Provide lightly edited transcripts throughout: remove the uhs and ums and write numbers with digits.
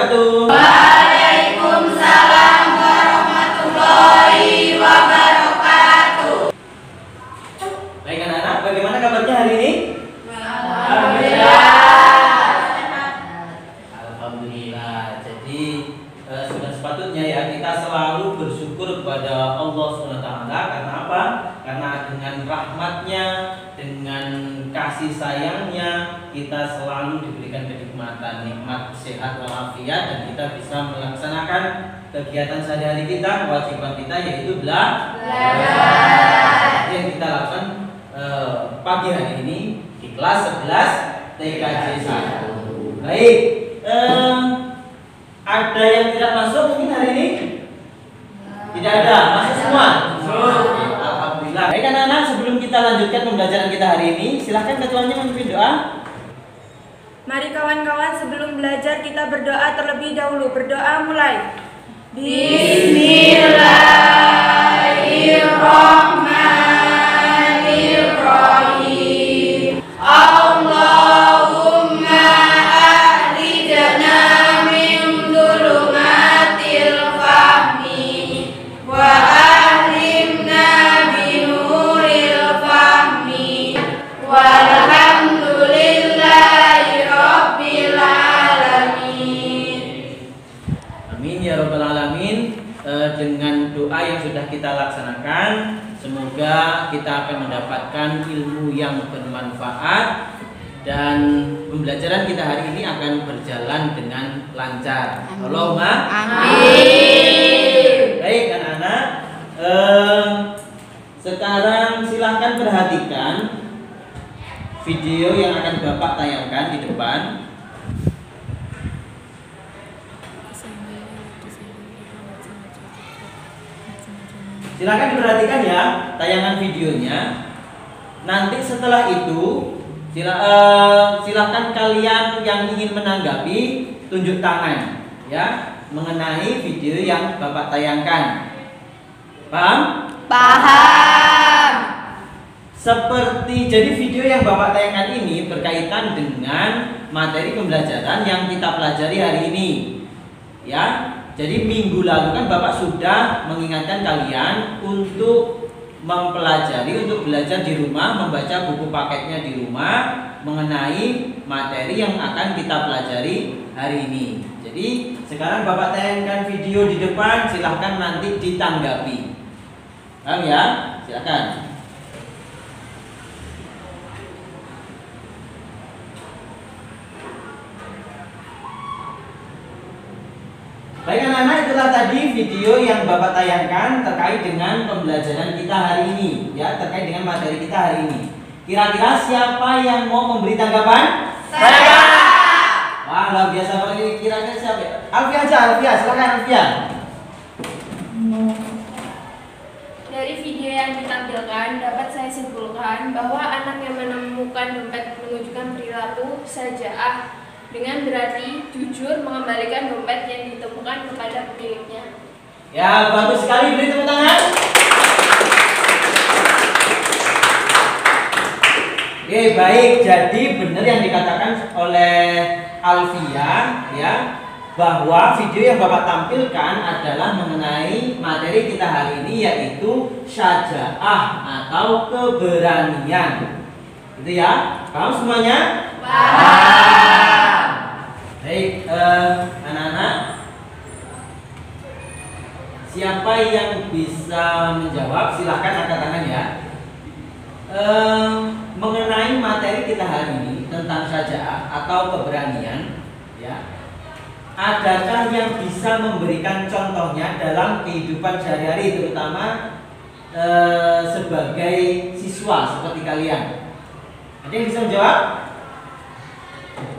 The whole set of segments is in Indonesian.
wabarakatuh. Waalaikumsalam warahmatullahi wabarakatuh. Baik anak-anak, bagaimana kabarnya hari ini? Alhamdulillah. Jadi sudah sepatutnya ya kita selalu bersyukur kepada Allah SWT. Karena apa? Karena dengan rahmatnya, dengan kasih sayangnya, kita selalu diberikan kenikmatan, nikmat sehat walafiat, dan kita bisa melaksanakan kegiatan sehari-hari kita, kewajiban kita, yaitu belajar. Yang kita lakukan pagi hari ini di kelas 11 TKJ 1. Baik, ada yang tidak masuk mungkin hari ini? Tidak ada, masuk semua? Alhamdulillah. Baik anak-anak, sebelum kita lanjutkan pembelajaran kita hari ini, silahkan ketuanya memimpin doa. Mari kawan-kawan, sebelum belajar kita berdoa terlebih dahulu. Berdoa mulai. Bismillahirrahmanirrahim. Allahumma akhrijna min dhulumatil fahmi wa akhrimna binuril fahmi walhamdulillahi rabbil alamin. Amin ya rabbal alamin. Dengan doa yang sudah kita laksanakan, semoga kita akan mendapatkan ilmu yang bermanfaat dan pembelajaran kita hari ini akan berjalan dengan lancar. Allahumma amin. Baik anak-anak, sekarang silahkan perhatikan video yang akan Bapak tayangkan di depan. Silahkan diperhatikan ya tayangan videonya. Nanti setelah itu silahkan kalian yang ingin menanggapi tunjuk tangan ya mengenai video yang Bapak tayangkan. Paham? Paham. Jadi video yang Bapak tayangkan ini berkaitan dengan materi pembelajaran yang kita pelajari hari ini. Ya. Jadi minggu lalu kan Bapak sudah mengingatkan kalian untuk mempelajari, untuk belajar di rumah, membaca buku paketnya di rumah mengenai materi yang akan kita pelajari hari ini. Jadi sekarang Bapak tayangkan video di depan, silahkan nanti ditanggapi. Paham ya? Silakan. Baik anak-anak, itulah tadi video yang Bapak tayangkan terkait dengan pembelajaran kita hari ini, ya, terkait dengan materi kita hari ini. Kira-kira siapa yang mau memberi tanggapan? Saya. Wah, luar biasa banget. Kira-kira siapa? Alfia aja, Alfia, silakan Alfia. Dari video yang ditampilkan dapat saya simpulkan bahwa anak yang menemukan dompet menunjukkan perilaku sajaah dengan berarti jujur mengembalikan dompet yang ditemukan kepada pemiliknya. Ya, bagus sekali, beri tepuk tangan. Oke, baik. Jadi benar yang dikatakan oleh Alfia ya, bahwa video yang Bapak tampilkan adalah mengenai materi kita hari ini, yaitu syaja'ah atau keberanian. Itu ya. Paham semuanya? Paham. Baik, anak-anak, siapa yang bisa menjawab silahkan angkat tangan ya. Mengenai materi kita hari ini tentang syaja'ah atau keberanian, ya, adakah yang bisa memberikan contohnya dalam kehidupan sehari-hari, terutama sebagai siswa seperti kalian? Ada yang bisa menjawab?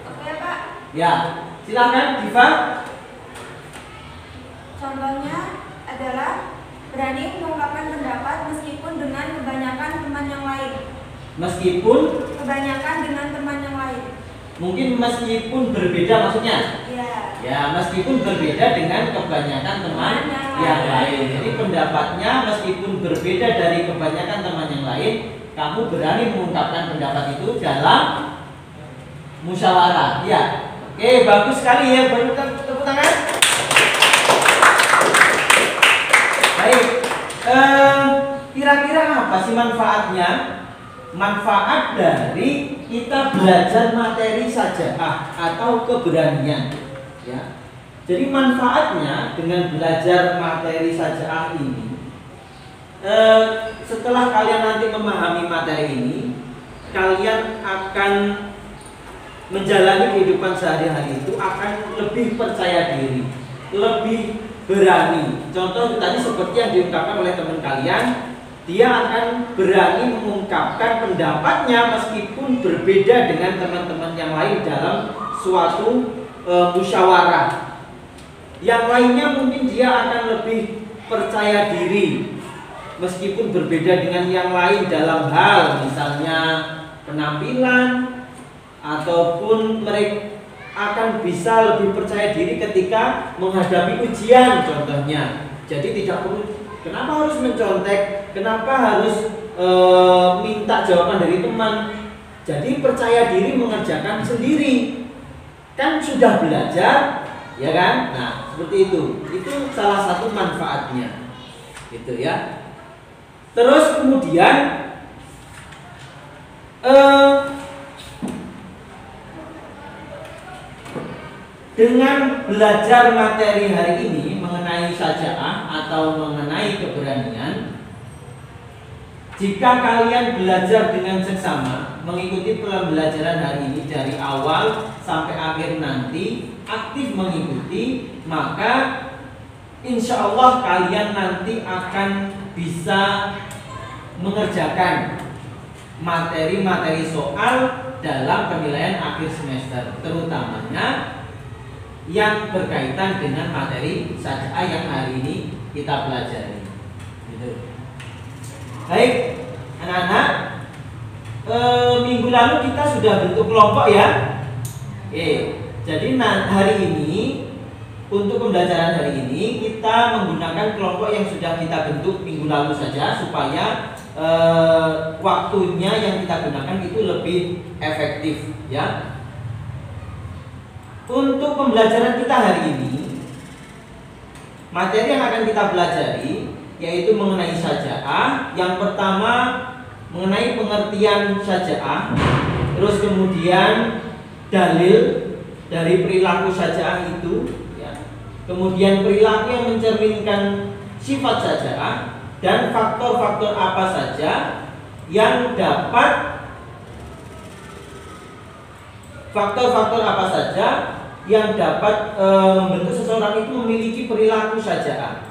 Oke, Pak. Ya, silakan Diva. Contohnya adalah berani mengungkapkan pendapat meskipun dengan kebanyakan teman yang lain. Meskipun Kebanyakan dengan teman yang lain. mungkin meskipun berbeda maksudnya. Iya. Ya, meskipun berbeda dengan kebanyakan teman yang lain. Jadi pendapatnya meskipun berbeda dari kebanyakan teman yang lain, kamu berani mengungkapkan pendapat itu dalam musyawarah. Ya. Oke, bagus sekali ya. Baru tepuk tangan. Baik, kira-kira apa sih manfaatnya? Manfaat dari kita belajar materi sajaah atau keberanian, ya. Jadi manfaatnya dengan belajar materi sajaah ini, setelah kalian nanti memahami materi ini, kalian akan menjalani kehidupan sehari-hari itu akan lebih percaya diri, lebih berani. Contoh tadi seperti yang diungkapkan oleh teman kalian, dia akan berani mengungkapkan pendapatnya meskipun berbeda dengan teman-teman yang lain dalam suatu musyawarah. Yang lainnya mungkin dia akan lebih percaya diri meskipun berbeda dengan yang lain dalam hal misalnya penampilan, ataupun mereka akan bisa lebih percaya diri ketika menghadapi ujian contohnya. Jadi tidak perlu, kenapa harus mencontek, kenapa harus minta jawaban dari teman. Jadi percaya diri mengerjakan sendiri, kan sudah belajar, ya kan? Nah seperti itu salah satu manfaatnya, gitu ya. Terus kemudian dengan belajar materi hari ini mengenai sajaah atau mengenai keberanian, jika kalian belajar dengan seksama, mengikuti pembelajaran hari ini dari awal sampai akhir nanti, aktif mengikuti, maka insya Allah kalian nanti akan bisa mengerjakan materi-materi soal dalam penilaian akhir semester, terutamanya yang berkaitan dengan materi sajaah yang hari ini kita pelajari. Gitu. Baik, anak-anak, minggu lalu kita sudah bentuk kelompok ya. Jadi hari ini untuk pembelajaran hari ini kita menggunakan kelompok yang sudah kita bentuk minggu lalu saja supaya waktunya yang kita gunakan itu lebih efektif ya. Untuk pembelajaran kita hari ini, materi yang akan kita pelajari yaitu mengenai sajaah. Yang pertama mengenai pengertian sajaah, terus kemudian dalil dari perilaku sajaah itu ya. Kemudian perilaku yang mencerminkan sifat sajaah dan faktor-faktor apa saja yang dapat membentuk seseorang itu memiliki perilaku sajaah.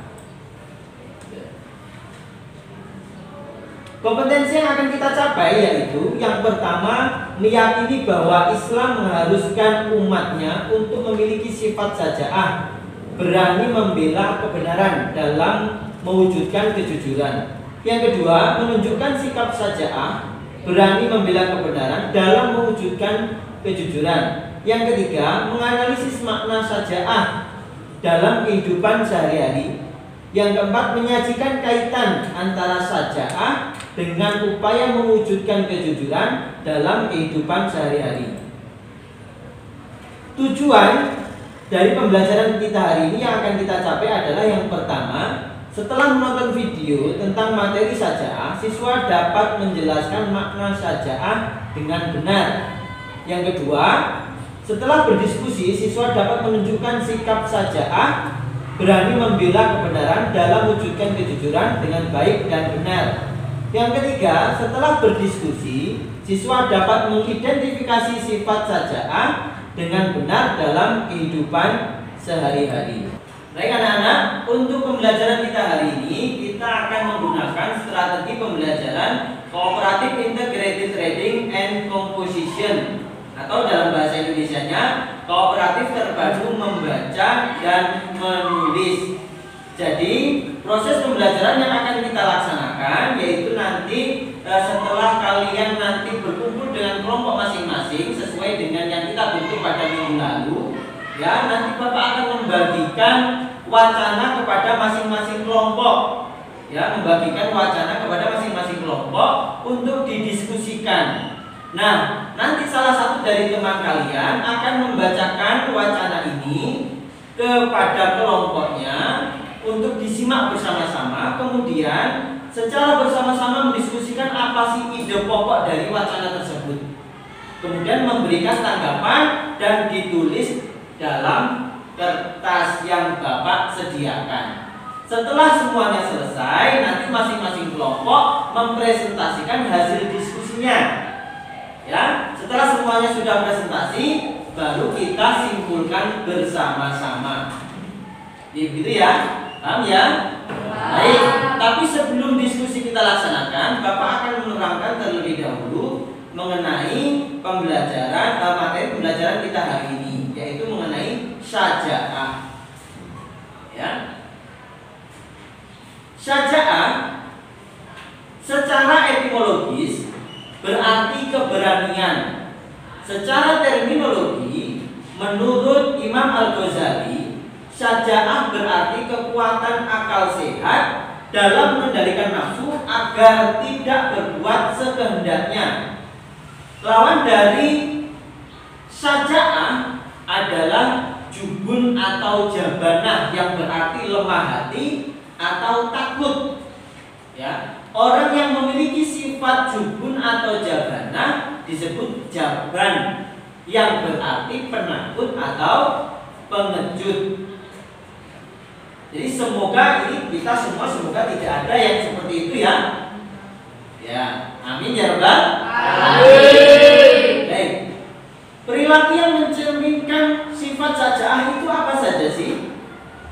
Kompetensi yang akan kita capai yaitu yang pertama, meyakini bahwa Islam mengharuskan umatnya untuk memiliki sifat sajaah, berani membela kebenaran dalam mewujudkan kejujuran. Yang kedua, menunjukkan sikap sajaah, berani membela kebenaran dalam mewujudkan kejujuran. Yang ketiga, menganalisis makna sajaah dalam kehidupan sehari-hari. Yang keempat, menyajikan kaitan antara sajaah dengan upaya mewujudkan kejujuran dalam kehidupan sehari-hari. Tujuan dari pembelajaran kita hari ini yang akan kita capai adalah yang pertama, setelah menonton video tentang materi sajaah, siswa dapat menjelaskan makna sajaah dengan benar. Yang kedua, setelah berdiskusi, siswa dapat menunjukkan sikap sajaah, berani membela kebenaran dalam mewujudkan kejujuran dengan baik dan benar. Yang ketiga, setelah berdiskusi, siswa dapat mengidentifikasi sifat sajaah dengan benar dalam kehidupan sehari-hari. Baik anak-anak, untuk pembelajaran kita hari ini, kita akan menggunakan strategi pembelajaran Cooperative Integrated Reading and Composition, atau dalam bahasa Indonesianya kooperatif terpadu membaca dan menulis. Jadi proses pembelajaran yang akan kita laksanakan yaitu nanti setelah kalian nanti berkumpul dengan kelompok masing-masing sesuai dengan yang kita bentuk pada minggu lalu, ya, nanti Bapak akan membagikan wacana kepada masing-masing kelompok, ya, membagikan wacana kepada masing-masing kelompok untuk didiskusikan. Nah, nanti salah satu dari teman kalian akan membacakan wacana ini kepada kelompoknya untuk disimak bersama-sama, kemudian secara bersama-sama mendiskusikan apa sih ide pokok dari wacana tersebut, kemudian memberikan tanggapan dan ditulis dalam kertas yang Bapak sediakan. Setelah semuanya selesai, nanti masing-masing kelompok mempresentasikan hasil diskusinya. Ya, setelah semuanya sudah presentasi, baru kita simpulkan bersama-sama. Begitu ya, paham ya? Baik, tapi sebelum diskusi kita laksanakan, Bapak akan menerangkan terlebih dahulu mengenai pembelajaran materi pembelajaran kita hari ini, yaitu mengenai syaja'ah. Ya, syaja'ah secara etimologis berarti keberanian. Secara terminologi, menurut Imam Al-Ghazali, syaja'ah berarti kekuatan akal sehat dalam mengendalikan nafsu agar tidak berbuat sekehendaknya. Lawan dari syaja'ah adalah jubun atau jabanah, yang berarti lemah hati atau takut. Ya, orang yang memiliki sifat jubun atau jabanah disebut jaban, yang berarti penakut atau pengecut. Jadi semoga ini kita semua tidak ada yang seperti itu ya. Ya, amin ya rabbal alamin. Baik. Perilaku yang mencerminkan sifat syaja'ah itu apa saja sih?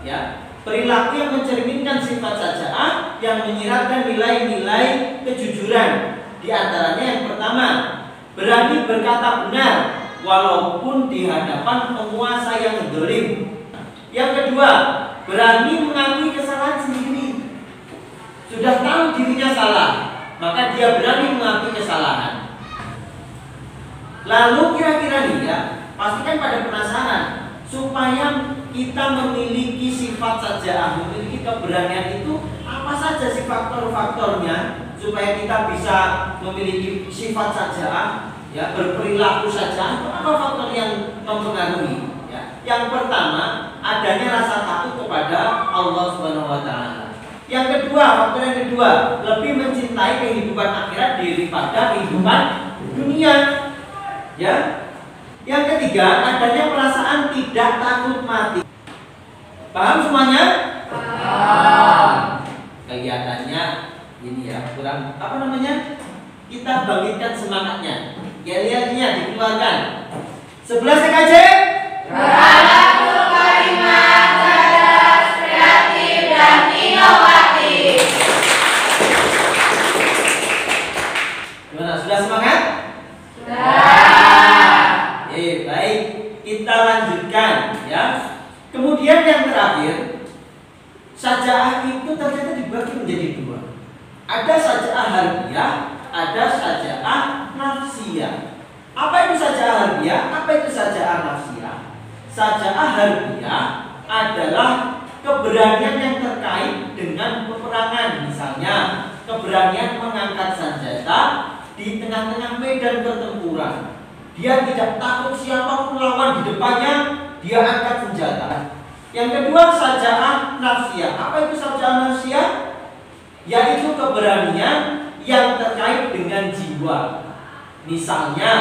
Ya, perilaku yang mencerminkan sifat syaja'ah yang menyiratkan nilai-nilai kejujuran. Di antaranya yang pertama, berani berkata benar walaupun di hadapan penguasa yang zalim. Yang kedua, berani mengakui kesalahan sendiri. Sudah tahu dirinya salah, maka dia berani mengakui kesalahan. Lalu kira-kira nih ya, pastikan pada penasaran, supaya kita memiliki sifat syaja'ah, memiliki keberanian itu apa saja sih faktor-faktornya supaya kita bisa memiliki sifat syaja'ah, ya, berperilaku syaja'ah. Apa faktor yang mempengaruhi? Ya. Yang pertama, adanya rasa takut kepada Allah Subhanahu wa taala. Yang kedua, faktor yang kedua, lebih mencintai kehidupan akhirat daripada kehidupan dunia. Ya. Yang ketiga, adanya perasaan tidak takut mati. Paham semuanya? Paham. Kelihatannya ini ya, kurang apa namanya? Kita bangkitkan semangatnya. Yel-yelnya dikeluarkan. 11 TKJ. Beratul kalimat cerdas, kreatif, dan inovatif. Gimana? Sudah semangat? Sudah. Baik, kita lanjutkan ya. Kemudian yang terakhir, syaja'ah itu ternyata dibagi menjadi dua. Ada syaja'ah harfiah, ada syaja'ah nafsiyah. Apa itu syaja'ah harfiah? Apa itu syaja'ah nafsiyah? Syaja'ah harfiah adalah keberanian yang terkait dengan peperangan. Misalnya, keberanian mengangkat senjata di tengah-tengah medan pertempuran. Dia tidak takut siapapun lawan di depannya, dia angkat senjata. Yang kedua, syaja'ah nafsiyah. Apa itu syaja'ah nafsiyah? Yaitu keberanian yang terkait dengan jiwa. Misalnya,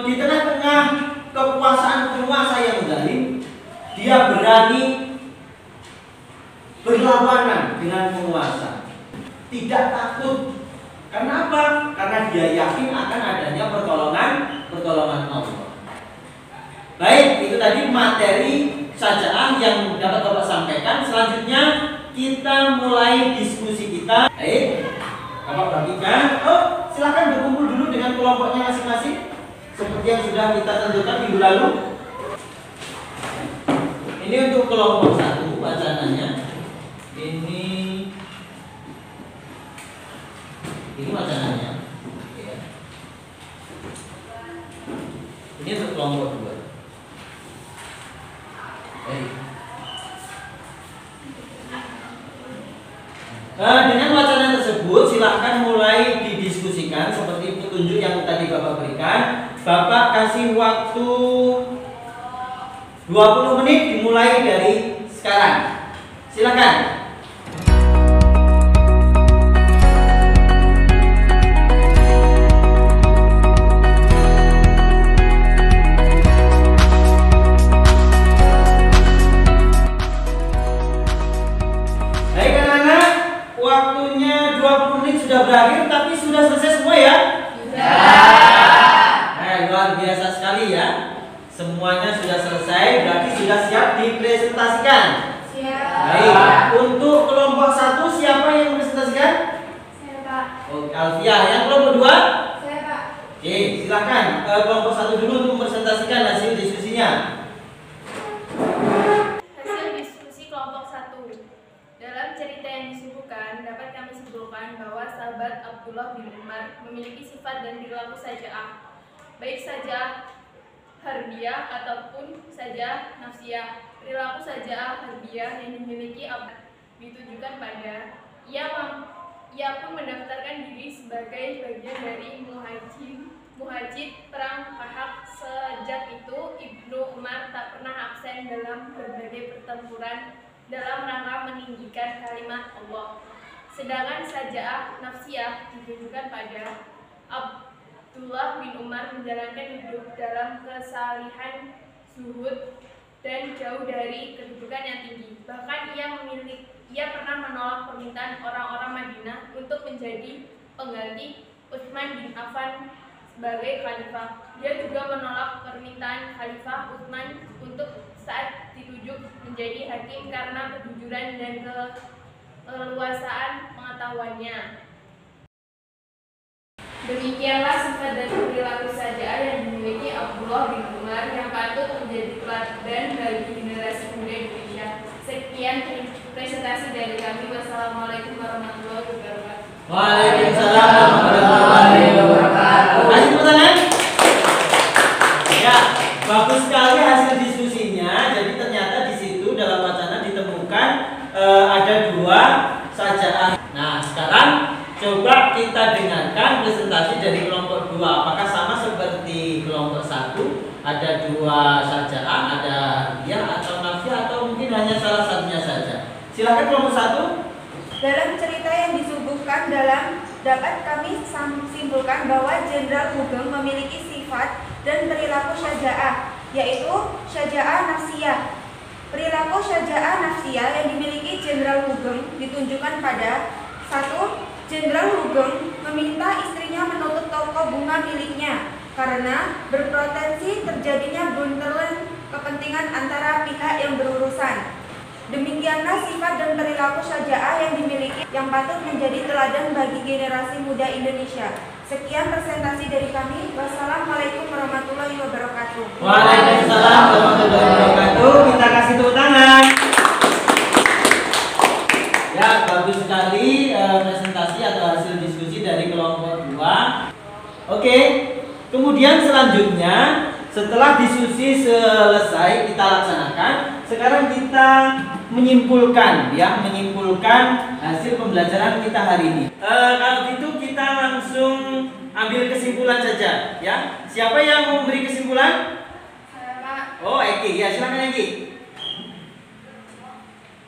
di tengah-tengah kekuasaan penguasa yang zalim, dia berani berlawanan dengan penguasa, tidak takut. Karena apa? Karena dia yakin akan adanya pertolongan Allah. Baik, itu tadi materi syaja'ah yang dapat Bapak sampaikan. Selanjutnya kita mulai diskusi kita. Baik, Bapak bagikan. Silakan berkumpul dulu dengan kelompoknya masing-masing, seperti yang sudah kita tentukan minggu lalu. Ini untuk kelompok 1 wacananya. Ini wacananya. Ya. Ini untuk kelompok 2. Baik. Dengan wacana tersebut silahkan mulai didiskusikan seperti petunjuk yang tadi Bapak berikan. Bapak kasih waktu 20 menit dimulai dari sekarang. Silakan. Baik anak-anak, waktunya 20 menit sudah berakhir, tapi sudah selesai semua ya? Luar biasa sekali ya. Semuanya sudah selesai, berarti sudah siap dipresentasikan. Siap. Baik, untuk kelompok 1 siapa yang presentasikan? Saya, Pak. Oke, Alfiah. Yang kelompok 2? Saya, Pak. Oke, silakan kelompok 1 dulu untuk mempresentasikan hasil diskusinya. Hasil diskusi kelompok 1. Dalam cerita yang disuguhkan, dapat kami simpulkan bahwa sahabat Abdullah bin Umar memiliki sifat dan perilaku saja'ah, baik saja'ah harbiyah ataupun saja'ah nafsiyah. Perilaku saja'ah harbiyah yang dimiliki Abdullah ditujukan pada ia pun mendaftarkan diri sebagai bagian dari muhajir perang Ahzab. Sejak itu Ibnu Umar tak pernah absen dalam berbagai pertempuran dalam rangka meninggikan kalimat Allah. Sedangkan saja'ah nafsiyah ditujukan pada Abdullah bin Umar menjalankan hidup dalam kesalihan, zuhud, dan jauh dari kedudukan yang tinggi. Bahkan ia pernah menolak permintaan orang-orang Madinah untuk menjadi pengganti Utsman bin Affan sebagai khalifah. Dia juga menolak permintaan Khalifah Utsman untuk saat ditunjuk menjadi hakim karena kejujuran dan keleluasaan pengetahuannya. Demikianlah sifat dan perilaku saja'ah yang dimiliki Abdullah bin Umar yang patut menjadi teladan bagi generasi muda Indonesia. Sekian presentasi dari kami. Wassalamualaikum warahmatullahi wabarakatuh. Waalaikumsalam warahmatullahi wabarakatuh. Kasih tepuk tangan. Ya, bagus sekali hasil diskusinya. Jadi ternyata di situ dalam wacana ditemukan ada 2 saja'ah. Nah, sekarang coba kita dengarkan presentasi dari kelompok 2. Apakah sama seperti kelompok 1? Ada 2 saja'ah, ada harbiyah atau nafsiyah, atau mungkin hanya salah satunya saja? Silakan kelompok 1. Dalam cerita yang disuguhkan dapat kami simpulkan bahwa Jenderal Hugeng memiliki sifat dan perilaku syaja'ah, yaitu syaja'ah nafsiyah. Perilaku syaja'ah nafsiyah yang dimiliki Jenderal Hugeng ditunjukkan pada 1. Jenderal Hugeng meminta istrinya menutup toko bunga miliknya karena berpotensi terjadinya buntelan kepentingan antara pihak yang berurusan. Demikianlah sifat dan perilaku syaja'ah yang dimiliki yang patut menjadi teladan bagi generasi muda Indonesia. Sekian presentasi dari kami. Wassalamualaikum warahmatullahi wabarakatuh. Waalaikumsalam warahmatullahi wabarakatuh. Kita kasih tepuk tangan. Ya, bagus sekali presentasi atau hasil diskusi dari kelompok 2. Oke, kemudian selanjutnya setelah diskusi selesai kita laksanakan, sekarang kita menyimpulkan hasil pembelajaran kita hari ini. Kalau gitu kita langsung ambil kesimpulan saja, ya. Siapa yang mau memberi kesimpulan? Saya, Pak. Oh, Eki. Ya, silakan Eki.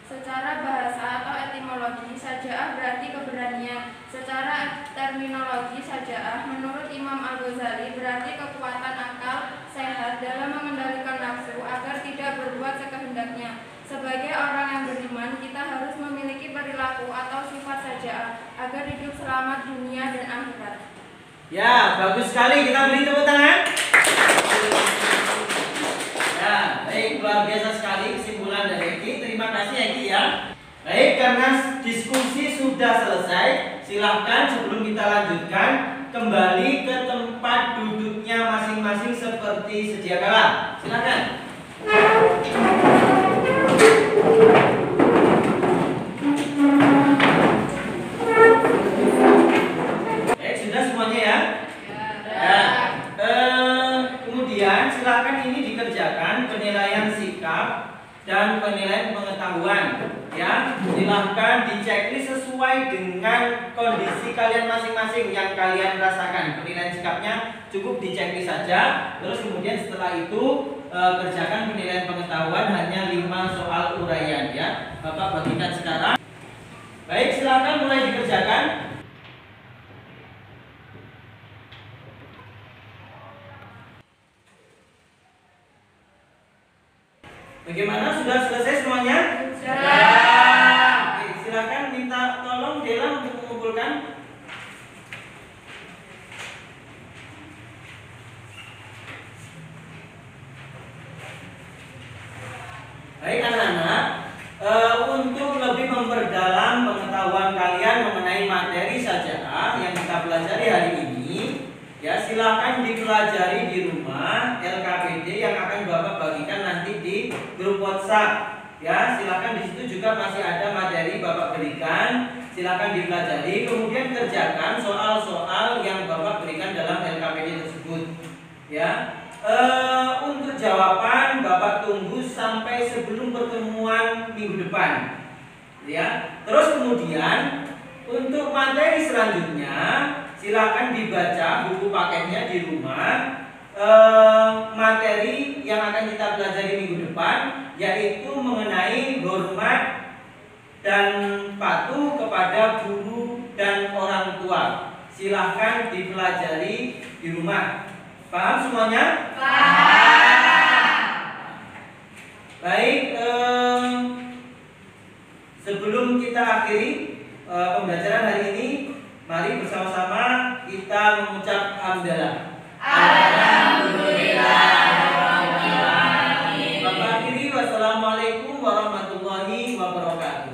Secara bahasa atau etimologi, saja'ah berarti keberanian. Secara terminologi, saja'ah menurut Imam Al-Ghazali berarti kekuatan akal sehat dalam mengendalikan nafsu agar tidak berbuat sekehendaknya. Sebagai orang yang beriman, kita harus memiliki perilaku atau sifat saja'ah agar hidup selamat dunia dan akhirat. Ya, bagus sekali. Kita beri tepuk tangan. Ya, baik, luar biasa sekali kesimpulan dari Eki. Terima kasih Eki ya. Baik, karena diskusi sudah selesai, silahkan sebelum kita lanjutkan kembali ke tempat duduknya masing-masing seperti sedia kala. Silakan. Baik, sudah semuanya ya? Ya. Kemudian silakan ini dikerjakan penilaian sikap dan penilaian pengetahuan, ya. Silahkan diceklis sesuai dengan kondisi kalian masing-masing yang kalian rasakan. Penilaian sikapnya cukup diceklis saja. Terus kemudian setelah itu kerjakan penilaian pengetahuan hanya 5 soal uraian ya. Bapak bagikan sekarang. Baik, silakan mulai dikerjakan. Bagaimana? Sudah selesai semuanya? Oke, silakan minta tolong Dela untuk mengumpulkan. Baik anak-anak, untuk lebih memperdalam pengetahuan kalian mengenai materi sajaah yang kita pelajari hari ini, ya silakan dipelajari di rumah LKPD yang akan Bapak bagikan nanti di grup WhatsApp. Ya, silakan di situ juga masih ada materi Bapak berikan. Silakan dipelajari, kemudian kerjakan soal-soal yang Bapak berikan dalam LKPD tersebut. Ya, untuk jawaban Bapak tunggu sampai sebelum pertemuan minggu depan. Ya, terus kemudian untuk materi selanjutnya silakan dibaca buku paketnya di rumah. Materi yang akan kita pelajari minggu depan yaitu mengenai hormat dan patuh kepada guru dan orang tua. Silahkan dipelajari di rumah. Paham semuanya? Paham. Baik, sebelum kita akhiri pembelajaran hari ini, mari bersama-sama kita mengucap hamdalah. Alhamdulillah. Bapak akhiri, wassalamualaikum warahmatullahi wabarakatuh.